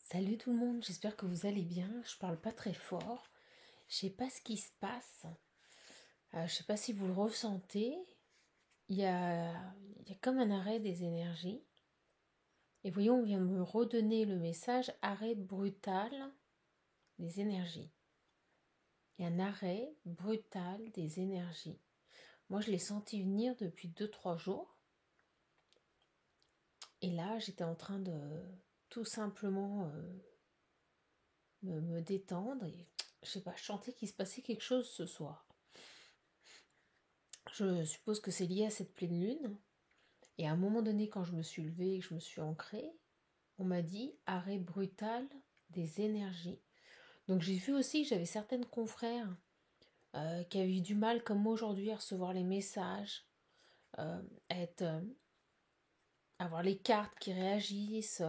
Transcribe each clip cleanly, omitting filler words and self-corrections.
Salut tout le monde, j'espère que vous allez bien. Je parle pas très fort. Je sais pas ce qui se passe. Je sais pas si vous le ressentez. Il y a comme un arrêt des énergies. Et voyons, on vient me redonner le message arrêt brutal des énergies. Il y a un arrêt brutal des énergies. Moi, je l'ai senti venir depuis 2-3 jours. Et là, j'étais en train de tout simplement me détendre. Et je sais pas, je sentais qu'il se passait quelque chose ce soir. Je suppose que c'est lié à cette pleine lune. Et à un moment donné, quand je me suis levée et que je me suis ancrée, on m'a dit arrêt brutal des énergies. Donc j'ai vu aussi que j'avais certaines confrères qui avaient eu du mal, comme moi aujourd'hui, à recevoir les messages, à être, avoir les cartes qui réagissent.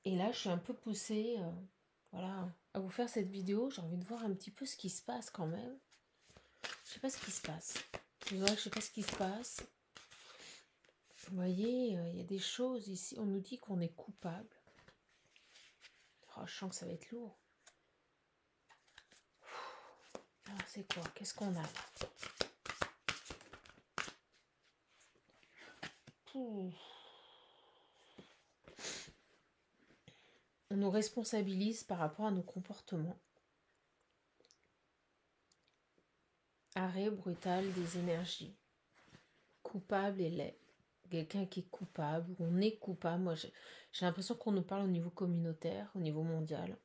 Et là, je suis un peu poussée, voilà, à vous faire cette vidéo. J'ai envie de voir un petit peu ce qui se passe quand même. Je sais pas ce qui se passe. Je vois que je sais pas ce qui se passe. Vous voyez, il y a des choses ici. On nous dit qu'on est coupable. Oh, je sens que ça va être lourd. Alors, c'est quoi? Qu'est-ce qu'on a là? On nous responsabilise par rapport à nos comportements. Arrêt brutal des énergies. Coupable et laid. Quelqu'un qui est coupable, on est coupable. Moi, j'ai l'impression qu'on nous parle au niveau communautaire, au niveau mondial.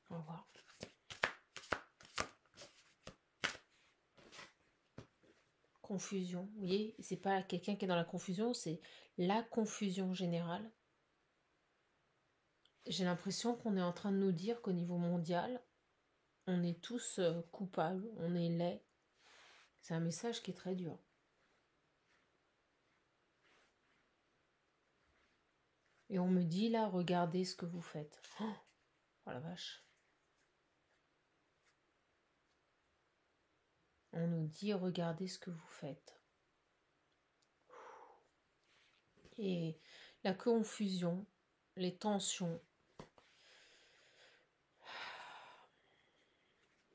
On va voir. Confusion. Vous voyez, c'est pas quelqu'un qui est dans la confusion, c'est la confusion générale. J'ai l'impression qu'on est en train de nous dire qu'au niveau mondial, on est tous coupables, on est laids. C'est un message qui est très dur. Et on me dit là, regardez ce que vous faites. Oh la vache. On nous dit, regardez ce que vous faites. Et la confusion, les tensions.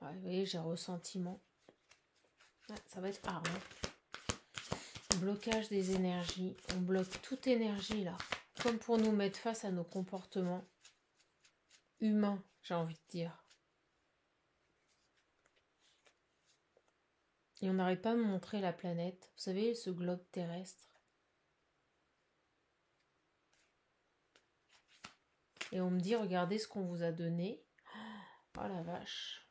Ouais, vous voyez, j'ai un ressentiment. Ouais, ça va être hard. Blocage des énergies. On bloque toute énergie là. Comme pour nous mettre face à nos comportements humains, j'ai envie de dire. Et on n'arrête pas de me montrer la planète. Vous savez, ce globe terrestre. Et on me dit, regardez ce qu'on vous a donné. Oh la vache.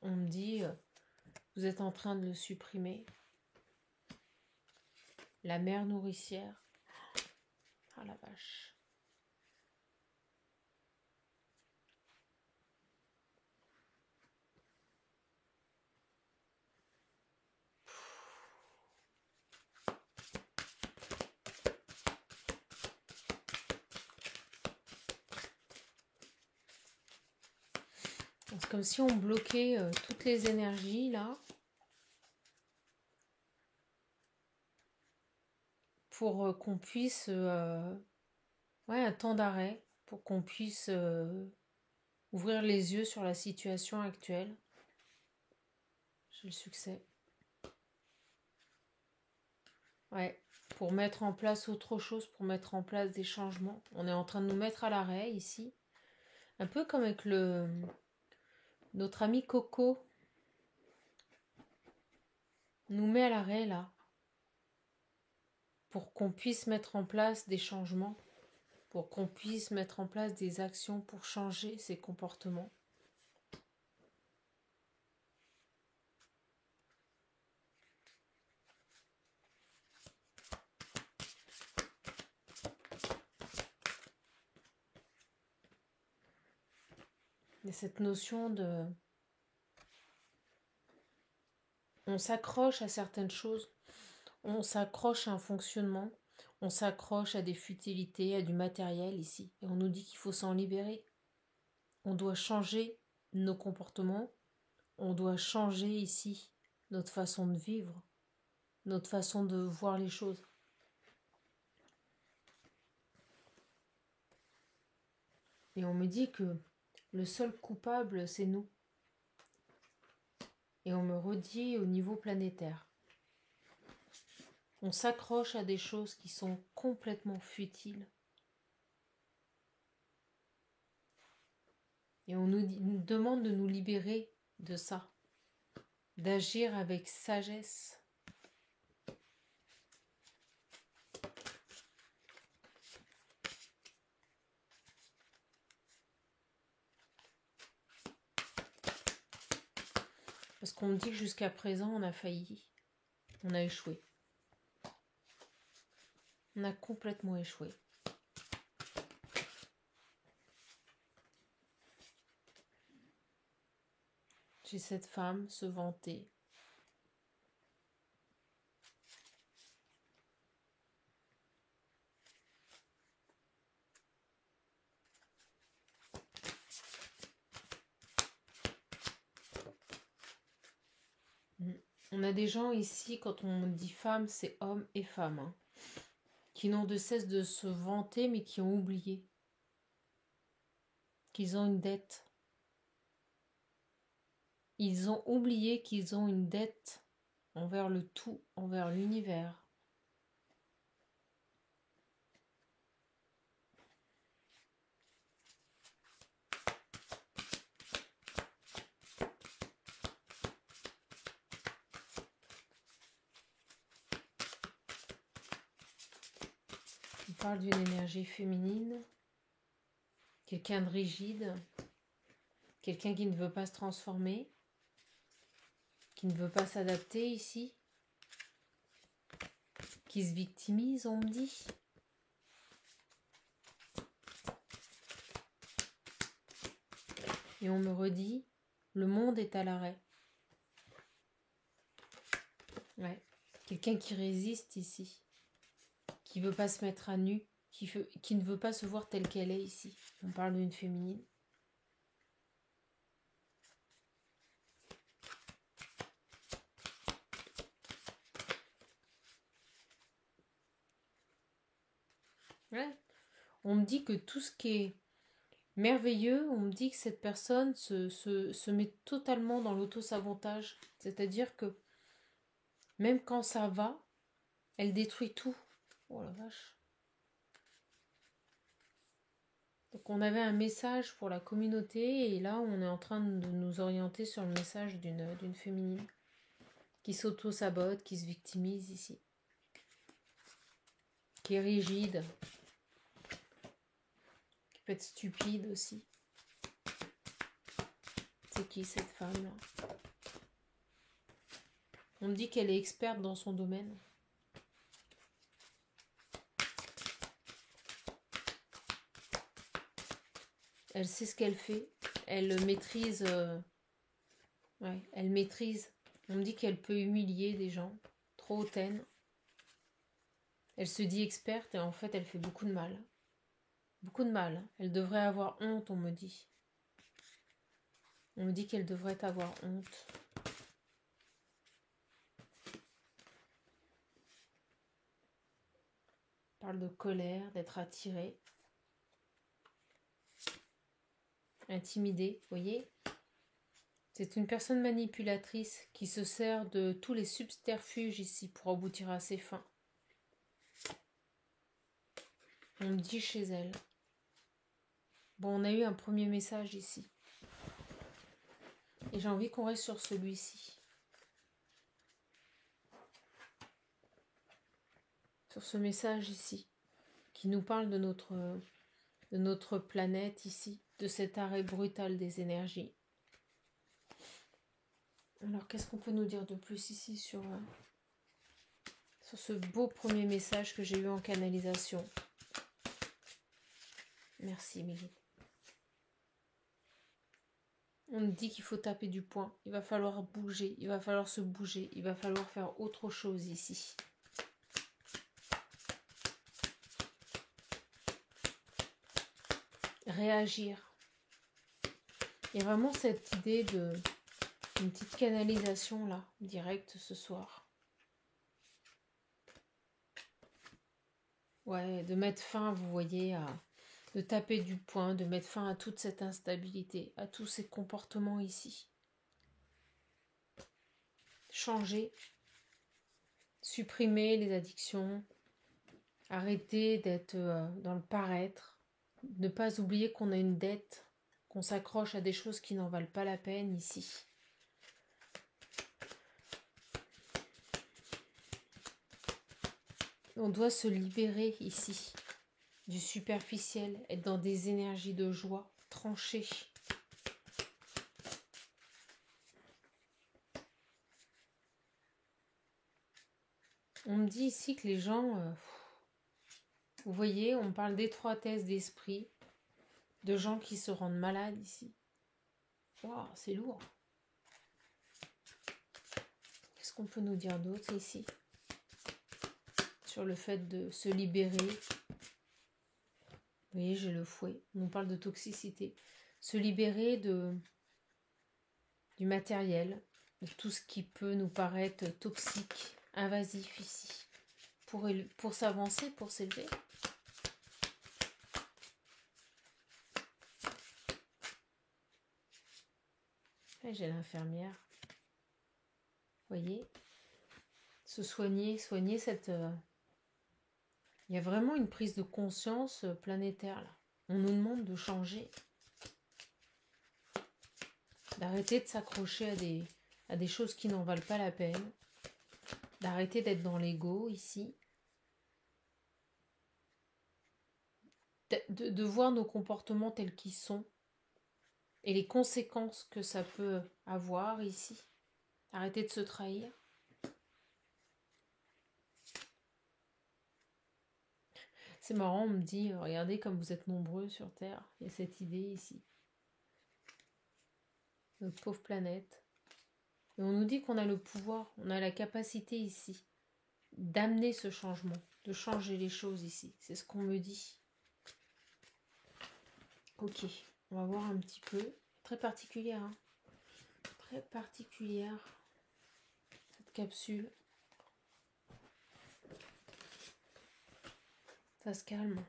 On me dit, vous êtes en train de le supprimer. La mère nourricière. Oh la vache. C'est comme si on bloquait toutes les énergies là. Pour qu'on puisse... ouais, un temps d'arrêt. Pour qu'on puisse ouvrir les yeux sur la situation actuelle. J'ai le succès. Ouais, pour mettre en place autre chose, pour mettre en place des changements. On est en train de nous mettre à l'arrêt ici. Un peu comme avec notre ami Coco. Nous met à l'arrêt là. Pour qu'on puisse mettre en place des changements. Pour qu'on puisse mettre en place des actions pour changer ses comportements. Il y a cette notion de... On s'accroche à certaines choses, on s'accroche à un fonctionnement, on s'accroche à des futilités, à du matériel ici. Et on nous dit qu'il faut s'en libérer. On doit changer nos comportements, on doit changer ici notre façon de vivre, notre façon de voir les choses. Et on me dit que le seul coupable, c'est nous. Et on me redit au niveau planétaire. On s'accroche à des choses qui sont complètement futiles. Et on nous demande de nous libérer de ça, d'agir avec sagesse. Parce qu'on me dit que jusqu'à présent, on a failli, on a échoué. On a complètement échoué. J'ai cette femme se vanter. On a des gens ici, quand on dit femme, c'est homme et femme, hein, qui n'ont de cesse de se vanter, mais qui ont oublié qu'ils ont une dette. Ils ont oublié qu'ils ont une dette envers le tout, envers l'univers. On parle d'une énergie féminine, quelqu'un de rigide, quelqu'un qui ne veut pas se transformer, qui ne veut pas s'adapter ici, qui se victimise, on me dit. Et on me redit, le monde est à l'arrêt. Ouais. Quelqu'un qui résiste ici, qui ne veut pas se mettre à nu, qui ne veut pas se voir telle qu'elle est ici. On parle d'une féminine. Ouais. On me dit que tout ce qui est merveilleux, on me dit que cette personne se met totalement dans l'auto-sabotage. C'est-à-dire que même quand ça va, elle détruit tout. Oh la vache. Donc on avait un message pour la communauté et là on est en train de nous orienter sur le message d'une féminine qui s'auto-sabote, qui se victimise ici, qui est rigide, qui peut être stupide aussi. C'est qui cette femme-là? On me dit qu'elle est experte dans son domaine. Elle sait ce qu'elle fait. Elle maîtrise. Ouais, elle maîtrise. On me dit qu'elle peut humilier des gens. Trop hautaine. Elle se dit experte et en fait elle fait beaucoup de mal. Beaucoup de mal. Elle devrait avoir honte, on me dit. On me dit qu'elle devrait avoir honte. On parle de colère, d'être attirée. Intimidée, vous voyez? C'est une personne manipulatrice qui se sert de tous les subterfuges ici pour aboutir à ses fins. On me dit chez elle. Bon, on a eu un premier message ici. Et j'ai envie qu'on reste sur celui-ci. Sur ce message ici, qui nous parle de notre planète ici, de cet arrêt brutal des énergies. Alors, qu'est-ce qu'on peut nous dire de plus ici sur ce beau premier message que j'ai eu en canalisation? Merci, Mélie. On me dit qu'il faut taper du poing. Il va falloir bouger, il va falloir se bouger, il va falloir faire autre chose ici. Réagir. Il y a vraiment cette idée une petite canalisation là, directe ce soir. Ouais, de mettre fin, vous voyez, de taper du poing, de mettre fin à toute cette instabilité, à tous ces comportements ici. Changer, supprimer les addictions, arrêter d'être dans le paraître, ne pas oublier qu'on a une dette, qu'on s'accroche à des choses qui n'en valent pas la peine ici. On doit se libérer ici du superficiel, être dans des énergies de joie, tranchées. On me dit ici que les gens, vous voyez, on parle d'étroitesse d'esprit, de gens qui se rendent malades ici. Waouh, c'est lourd. Qu'est-ce qu'on peut nous dire d'autre ici sur le fait de se libérer? Vous voyez, j'ai le fouet. On nous parle de toxicité. Se libérer du matériel, de tout ce qui peut nous paraître toxique, invasif ici, pour s'avancer, pour s'élever. Et j'ai l'infirmière. Vous voyez, se soigner cette... Il y a vraiment une prise de conscience planétaire là. On nous demande de changer. D'arrêter de s'accrocher à des choses qui n'en valent pas la peine. D'arrêter d'être dans l'ego ici. De voir nos comportements tels qu'ils sont. Et les conséquences que ça peut avoir ici. Arrêter de se trahir. C'est marrant, on me dit, regardez comme vous êtes nombreux sur Terre. Il y a cette idée ici. Notre pauvre planète. Et on nous dit qu'on a le pouvoir, on a la capacité ici d'amener ce changement, de changer les choses ici. C'est ce qu'on me dit. Ok, on va voir un petit peu. Très particulière, hein. Très particulière, cette capsule. Ça se calme.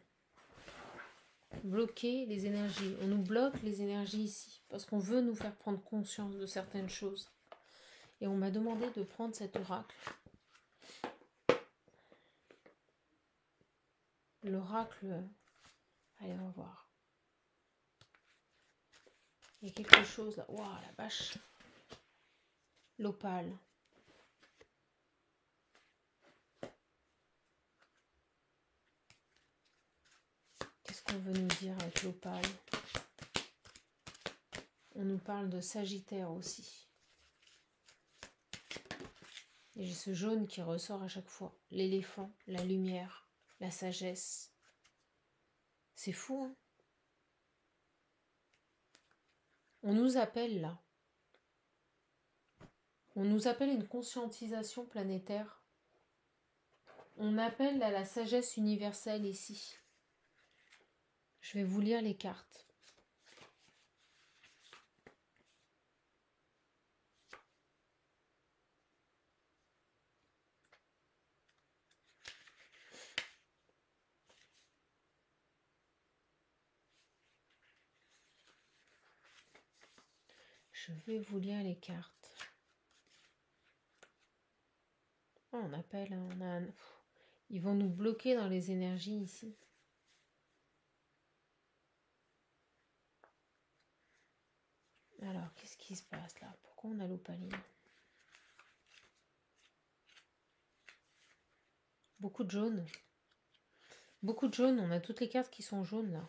Bloquer les énergies. On nous bloque les énergies ici, parce qu'on veut nous faire prendre conscience de certaines choses. Et on m'a demandé de prendre cet oracle. L'oracle, allez, on va voir. Il y a quelque chose là. Waouh, la vache. L'opale. Qu'est-ce qu'on veut nous dire avec l'opale? On nous parle de Sagittaire aussi. Et j'ai ce jaune qui ressort à chaque fois. L'éléphant, la lumière, la sagesse. C'est fou, hein? On nous appelle là. On nous appelle une conscientisation planétaire. On appelle à la sagesse universelle ici. Je vais vous lire les cartes. Je vais vous lire les cartes. Oh, on appelle, ils vont nous bloquer dans les énergies ici. Alors, qu'est-ce qui se passe là? Pourquoi on a l'opaline? Beaucoup de jaune. Beaucoup de jaune. On a toutes les cartes qui sont jaunes là.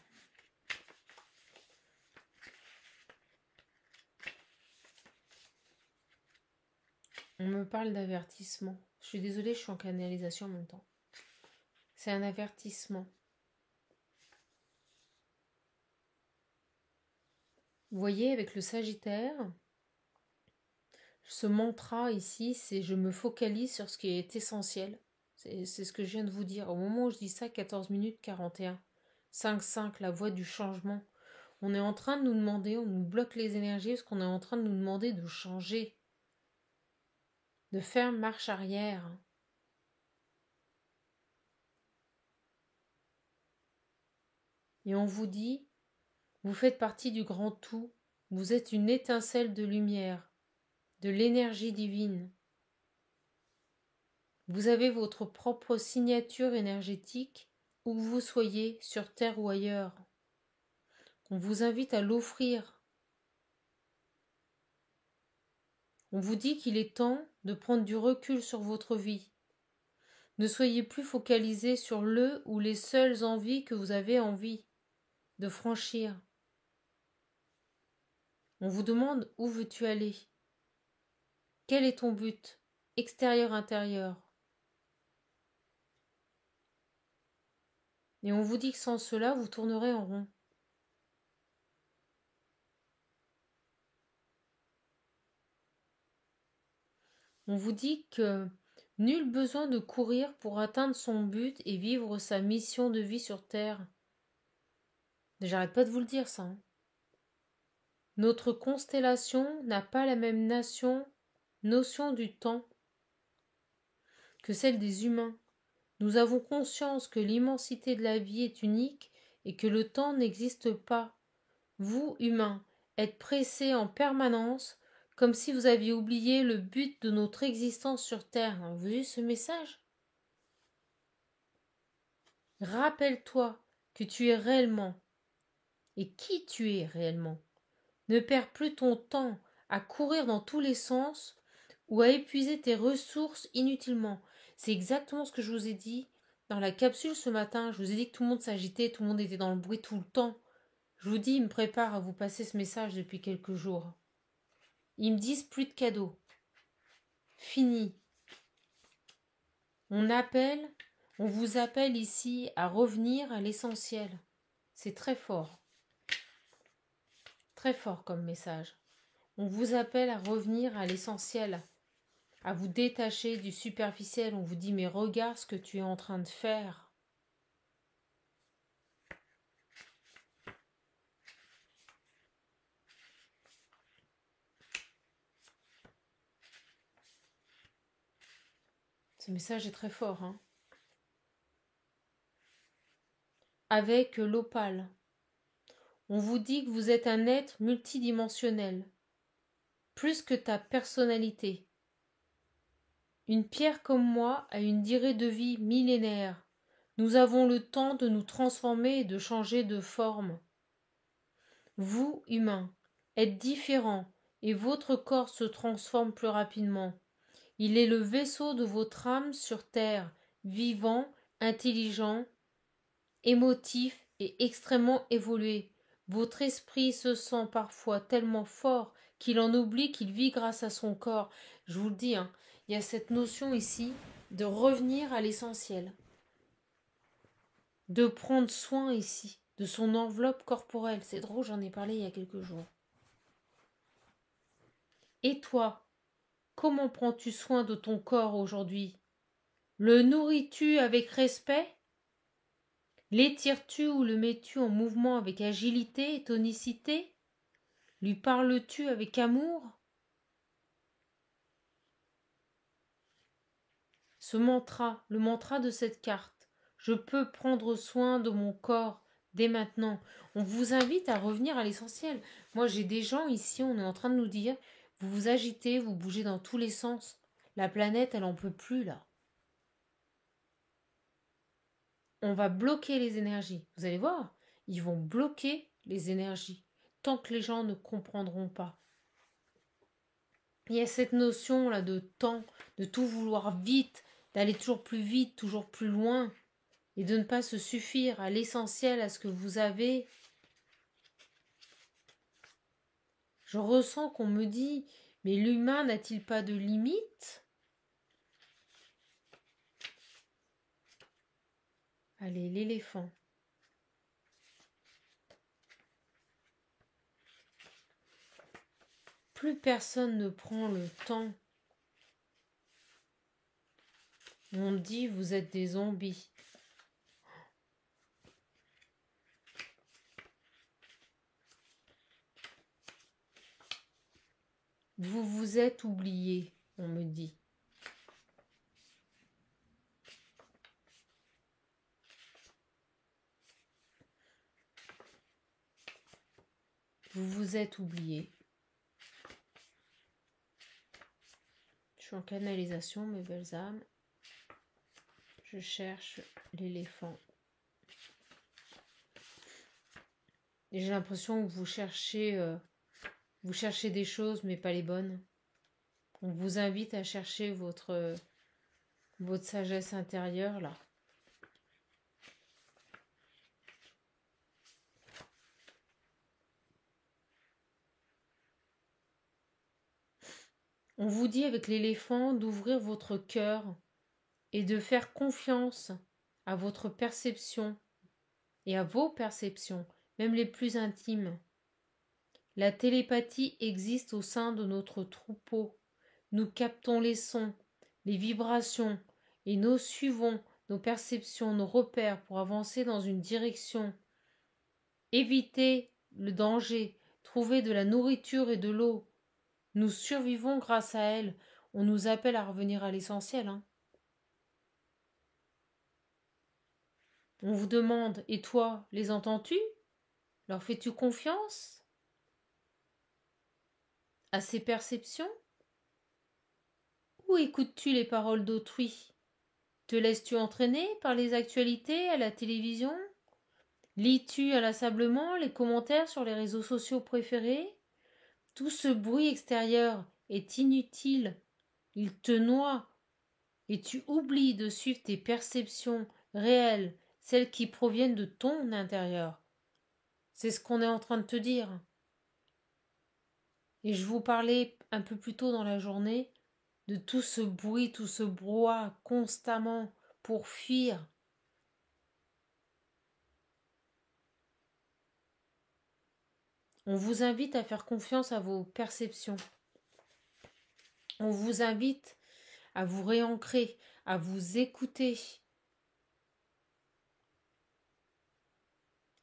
On me parle d'avertissement. Je suis désolée, je suis en canalisation en même temps. C'est un avertissement. Vous voyez, avec le Sagittaire, ce mantra ici, c'est je me focalise sur ce qui est essentiel. C'est ce que je viens de vous dire. Au moment où je dis ça, 14 minutes 41. 5-5, la voie du changement. On est en train de nous demander, on nous bloque les énergies parce qu'on est en train de nous demander de changer. De faire marche arrière. Et on vous dit, vous faites partie du grand tout, vous êtes une étincelle de lumière, de l'énergie divine. Vous avez votre propre signature énergétique, où que vous soyez, sur Terre ou ailleurs. On vous invite à l'offrir. On vous dit qu'il est temps de prendre du recul sur votre vie. Ne soyez plus focalisés sur le ou les seules envies que vous avez envie de franchir. On vous demande où veux-tu aller? Quel est ton but, extérieur-intérieur? Et on vous dit que sans cela, vous tournerez en rond. On vous dit que nul besoin de courir pour atteindre son but et vivre sa mission de vie sur Terre. J'arrête pas de vous le dire ça. Notre constellation n'a pas la même notion du temps que celle des humains. Nous avons conscience que l'immensité de la vie est unique et que le temps n'existe pas. Vous, humains, êtes pressés en permanence, comme si vous aviez oublié le but de notre existence sur Terre. Vous voyez ce message? Rappelle-toi que tu es réellement et qui tu es réellement. Ne perds plus ton temps à courir dans tous les sens ou à épuiser tes ressources inutilement. C'est exactement ce que je vous ai dit dans la capsule ce matin. Je vous ai dit que tout le monde s'agitait, tout le monde était dans le bruit tout le temps. Je vous dis, ils me préparent à vous passer ce message depuis quelques jours. Ils me disent plus de cadeaux. Fini. On vous appelle ici à revenir à l'essentiel. C'est très fort. Très fort comme message. On vous appelle à revenir à l'essentiel, à vous détacher du superficiel. On vous dit, mais regarde ce que tu es en train de faire. Ce message est très fort, hein. Avec l'opale, on vous dit que vous êtes un être multidimensionnel, plus que ta personnalité. Une pierre comme moi a une durée de vie millénaire. Nous avons le temps de nous transformer et de changer de forme. Vous, humains, êtes différents et votre corps se transforme plus rapidement. Il est le vaisseau de votre âme sur terre, vivant, intelligent, émotif et extrêmement évolué. Votre esprit se sent parfois tellement fort qu'il en oublie qu'il vit grâce à son corps. Je vous le dis, hein, il y a cette notion ici de revenir à l'essentiel, de prendre soin ici de son enveloppe corporelle. C'est drôle, j'en ai parlé il y a quelques jours. Et toi, comment prends-tu soin de ton corps aujourd'hui? Le nourris-tu avec respect? L'étires-tu ou le mets-tu en mouvement avec agilité et tonicité? Lui parles-tu avec amour? Ce mantra, le mantra de cette carte, je peux prendre soin de mon corps dès maintenant. On vous invite à revenir à l'essentiel. Moi, j'ai des gens ici, on est en train de nous dire, vous vous agitez, vous bougez dans tous les sens. La planète, elle en peut plus là. On va bloquer les énergies. Vous allez voir, ils vont bloquer les énergies tant que les gens ne comprendront pas. Il y a cette notion là de temps, de tout vouloir vite, d'aller toujours plus vite, toujours plus loin, et de ne pas se suffire à l'essentiel, à ce que vous avez. Je ressens qu'on me dit, mais l'humain n'a-t-il pas de limite? Allez, l'éléphant. Plus personne ne prend le temps. On dit, vous êtes des zombies. Vous vous êtes oubliés, on me dit. Vous vous êtes oublié. Je suis en canalisation, mes belles âmes. Je cherche l'éléphant. Et j'ai l'impression que vous cherchez des choses, mais pas les bonnes. On vous invite à chercher votre sagesse intérieure, là. On vous dit avec l'éléphant d'ouvrir votre cœur et de faire confiance à votre perception et à vos perceptions, même les plus intimes. La télépathie existe au sein de notre troupeau. Nous captons les sons, les vibrations, et nous suivons nos perceptions, nos repères pour avancer dans une direction. Éviter le danger, trouver de la nourriture et de l'eau. Nous survivons grâce à elle. On nous appelle à revenir à l'essentiel. On vous demande, et toi, les entends-tu? Leur fais-tu confiance à ces perceptions? Ou écoutes-tu les paroles d'autrui? Te laisses-tu entraîner par les actualités à la télévision? Lis-tu inlassablement les commentaires sur les réseaux sociaux préférés? Tout ce bruit extérieur est inutile. Il te noie et tu oublies de suivre tes perceptions réelles, celles qui proviennent de ton intérieur. C'est ce qu'on est en train de te dire. Et je vous parlais un peu plus tôt dans la journée de tout ce bruit, tout ce brouhaha constamment pour fuir. On vous invite à faire confiance à vos perceptions. On vous invite à vous réancrer, à vous écouter.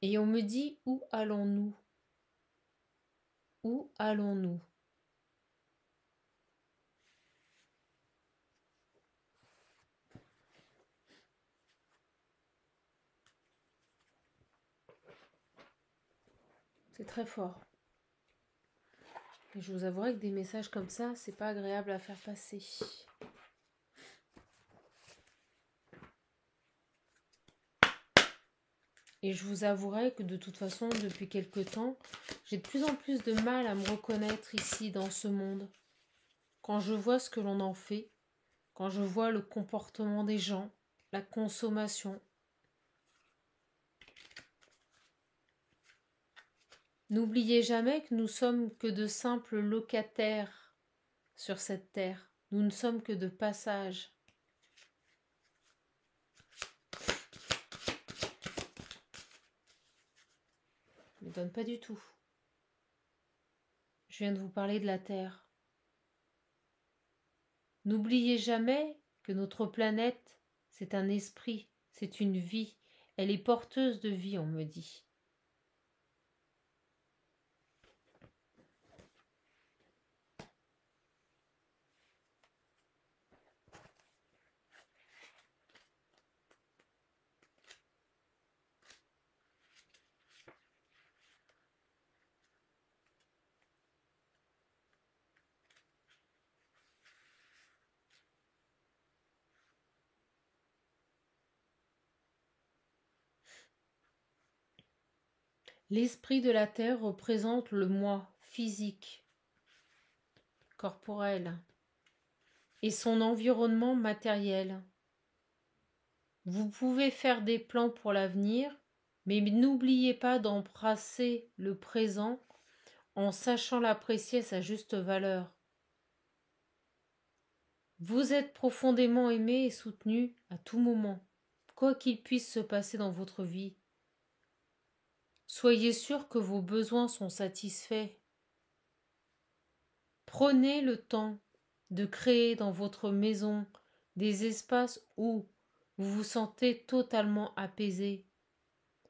Et on me dit, où allons-nous? Où allons-nous? C'est très fort. Et je vous avouerai que des messages comme ça, c'est pas agréable à faire passer. Et je vous avouerai que de toute façon, depuis quelque temps, j'ai de plus en plus de mal à me reconnaître ici, dans ce monde. Quand je vois ce que l'on en fait, quand je vois le comportement des gens, la consommation. N'oubliez jamais que nous sommes que de simples locataires sur cette terre. Nous ne sommes que de passage. Je ne donne pas du tout. Je viens de vous parler de la Terre. N'oubliez jamais que notre planète, c'est un esprit, c'est une vie. Elle est porteuse de vie, on me dit. L'esprit de la Terre représente le moi physique, corporel, et son environnement matériel. Vous pouvez faire des plans pour l'avenir, mais n'oubliez pas d'embrasser le présent en sachant l'apprécier à sa juste valeur. Vous êtes profondément aimé et soutenu à tout moment, quoi qu'il puisse se passer dans votre vie. Soyez sûr que vos besoins sont satisfaits. Prenez le temps de créer dans votre maison des espaces où vous vous sentez totalement apaisé.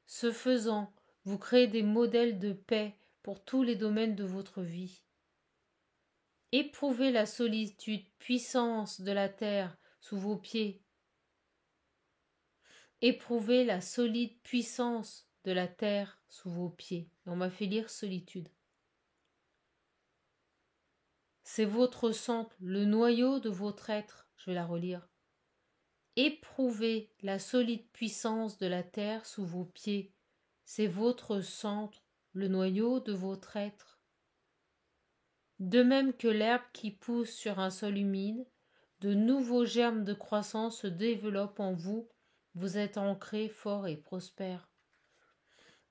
Ce faisant, vous créez des modèles de paix pour tous les domaines de votre vie. Éprouvez la solitude, puissance de la terre sous vos pieds. Éprouvez la solide puissance de la terre sous vos pieds. Et on m'a fait lire solitude. C'est votre centre, le noyau de votre être. Je vais la relire. Éprouvez la solide puissance de la terre sous vos pieds. C'est votre centre, le noyau de votre être. De même que l'herbe qui pousse sur un sol humide, de nouveaux germes de croissance se développent en vous. Vous êtes ancré, fort et prospère.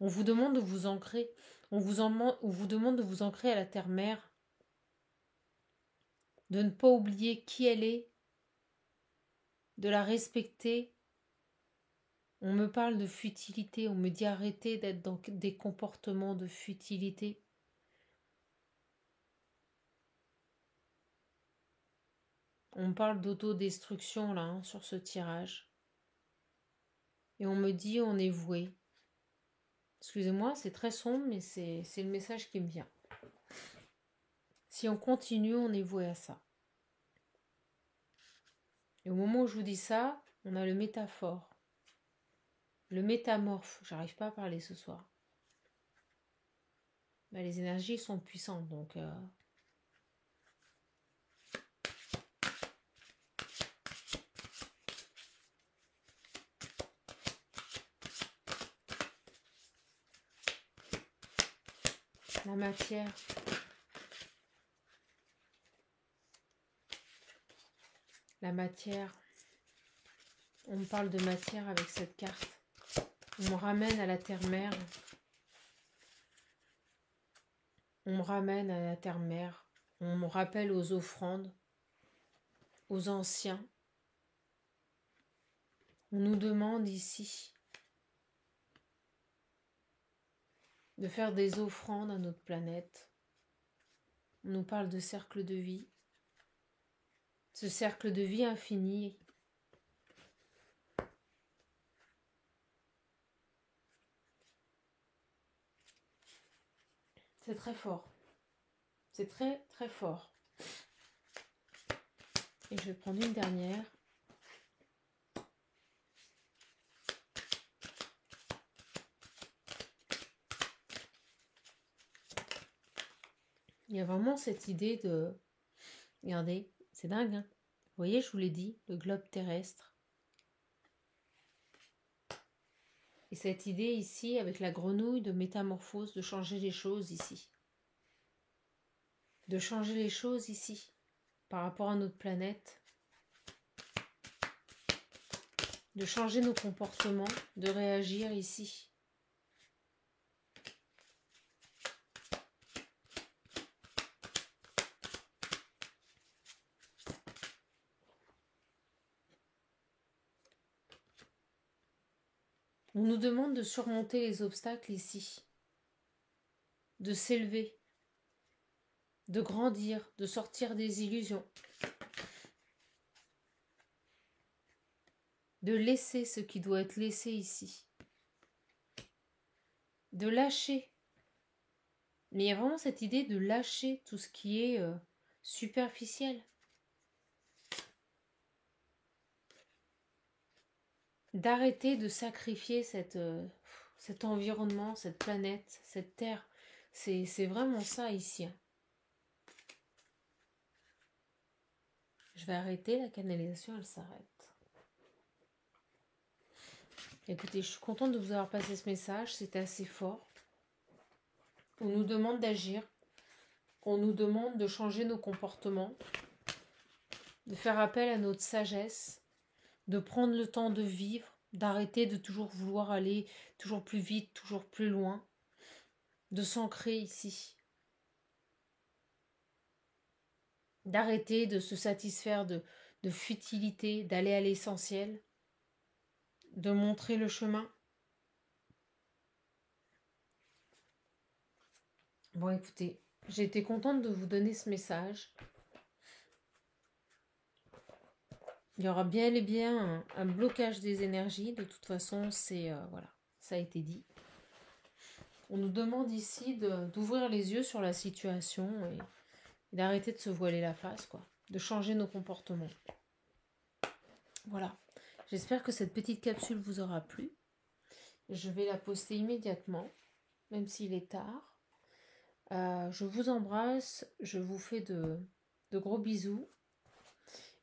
On vous demande de vous ancrer. On vous demande de vous ancrer à la terre-mère, de ne pas oublier qui elle est, de la respecter. On me parle de futilité, on me dit arrêtez d'être dans des comportements de futilité. On me parle d'autodestruction là, sur ce tirage. Et on me dit on est voué. Excusez-moi, c'est très sombre, mais c'est le message qui me vient. Si on continue, on est voué à ça. Et au moment où je vous dis ça, on a le métaphore. Le métamorphe. J'arrive pas à parler ce soir. Bah, les énergies sont puissantes, donc... La matière. La matière. On me parle de matière avec cette carte. On me ramène à la terre-mère. On me ramène à la terre-mère. On me rappelle aux offrandes, aux anciens. On nous demande ici de faire des offrandes à notre planète. On nous parle de cercle de vie. Ce cercle de vie infini. C'est très fort. C'est très très fort. Et je vais prendre une dernière. Il y a vraiment cette idée de... Regardez, c'est dingue, hein. Vous voyez, je vous l'ai dit, le globe terrestre. Et cette idée ici, avec la grenouille de métamorphose, de changer les choses ici. De changer les choses ici, par rapport à notre planète. De changer nos comportements, de réagir ici. On nous demande de surmonter les obstacles ici, de s'élever, de grandir, de sortir des illusions, de laisser ce qui doit être laissé ici, de lâcher. Mais il y a vraiment cette idée de lâcher tout ce qui est superficiel. D'arrêter de sacrifier cet environnement, cette planète, cette terre. C'est vraiment ça ici. Je vais arrêter, la canalisation, elle s'arrête. Écoutez, je suis contente de vous avoir passé ce message, c'était assez fort. On nous demande d'agir, on nous demande de changer nos comportements, de faire appel à notre sagesse, de prendre le temps de vivre, d'arrêter de toujours vouloir aller toujours plus vite, toujours plus loin, de s'ancrer ici, d'arrêter de se satisfaire de futilité, d'aller à l'essentiel, de montrer le chemin. Bon, écoutez, j'ai été contente de vous donner ce message. Il y aura bien et bien un blocage des énergies. De toute façon, c'est voilà, ça a été dit. On nous demande ici d'ouvrir les yeux sur la situation et d'arrêter de se voiler la face, quoi. De changer nos comportements. Voilà. J'espère que cette petite capsule vous aura plu. Je vais la poster immédiatement, même s'il est tard. Je vous embrasse. Je vous fais de De gros bisous.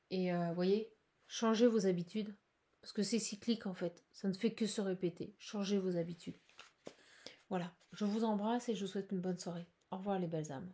Et voyez, changez vos habitudes. Parce que c'est cyclique en fait. Ça ne fait que se répéter. Changez vos habitudes. Voilà. Je vous embrasse et je vous souhaite une bonne soirée. Au revoir les belles âmes.